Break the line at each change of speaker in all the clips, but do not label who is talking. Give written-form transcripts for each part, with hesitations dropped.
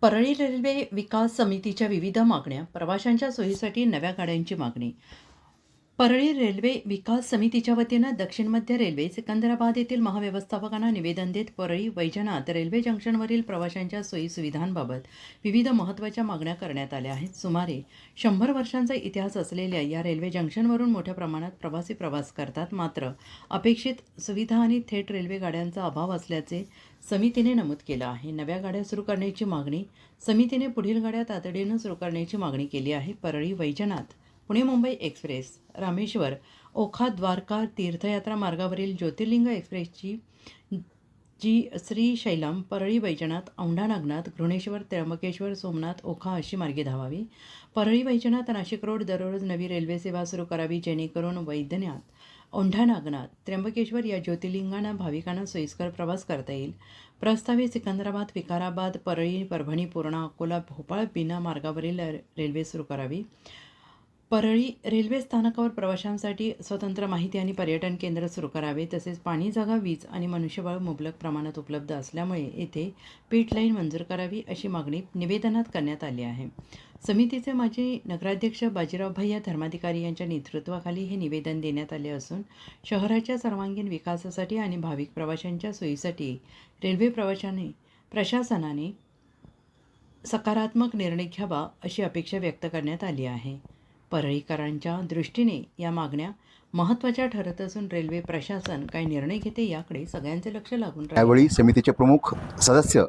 Parli railway विकास समितीच्या विविध मागण्या. प्रवाशांच्या सोयीसाठी नव्या गाड्यांची मागणी. परळी रेल्वे विकास समितीच्या वतीनं दक्षिण मध्य रेल्वे सिकंदराबाद येथील महाव्यवस्थापकांना निवेदन देत परळी वैजनाथ रेल्वे जंक्शनवरील प्रवाशांच्या सोयीसुविधांबाबत विविध महत्त्वाच्या मागण्या करण्यात आल्या आहेत. सुमारे 100 वर्षांचा इतिहास असलेल्या या रेल्वे जंक्शनवरून मोठ्या प्रमाणात प्रवासी प्रवास करतात. मात्र अपेक्षित सुविधा आणि थेट रेल्वे गाड्यांचा अभाव असल्याचे समितीने नमूद केलं आहे. नव्या गाड्या सुरू करण्याची मागणी. समितीने पुढील गाड्या तातडीनं सुरू करण्याची मागणी केली आहे. परळी वैजनाथ पुणे मुंबई एक्सप्रेस, रामेश्वर, ओखा द्वारका तीर्थयात्रा मार्गावरील ज्योतिर्लिंग एक्सप्रेसची जी श्रीशैलम, परळी वैजनाथ, औंढा नागनाथ, घृणेश्वर, त्र्यंबकेश्वर, सोमनाथ, ओखा अशी मार्गे धावावी. परळी वैजनाथ नाशिक रोड दररोज नवी रेल्वे सेवा सुरू करावी, जेणेकरून वैद्यनाथ, औंढा नागनाथ, त्र्यंबकेश्वर या ज्योतिर्लिंगांना भाविकांना सोयीस्कर प्रवास करता येईल. प्रस्तावित सिकंदराबाद, विकाराबाद, परळी, परभणी, पूर्णा, अकोला, भोपाळ, बीना मार्गावरील रेल्वे सुरू करावी. परळी रेल्वे स्थानकावर प्रवाशांसाठी स्वतंत्र माहिती आणि पर्यटन केंद्र सुरू करावे. तसेच पाणी, जागा, वीज आणि मनुष्यबळ मुबलक प्रमाणात उपलब्ध असल्यामुळे येथे पीट लाईन मंजूर करावी अशी मागणी निवेदनात करण्यात आली आहे. समितीचे माजी नगराध्यक्ष बाजीराव भैया धर्माधिकारी यांच्या नेतृत्वाखाली हे निवेदन देण्यात आले असून शहराच्या सर्वांगीण विकासासाठी आणि भाविक प्रवाशांच्या सोयीसाठी रेल्वे प्रशासनाने सकारात्मक निर्णय घ्यावा अशी अपेक्षा व्यक्त करण्यात आली आहे. परळीकरांच्या दृष्टीने या मागण्या महत्त्वाच्या ठरत असून रेल्वे प्रशासन काय निर्णय घेते याकडे सगळ्यांचे लक्ष लागून राहील.
यावेळी समितीचे प्रमुख सदस्य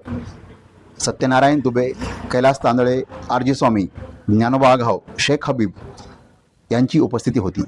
सत्यनारायण दुबे, कैलास तांदळे, आर जी स्वामी, ज्ञानोबा आघाव, शेख हबीब यांची उपस्थिती होती.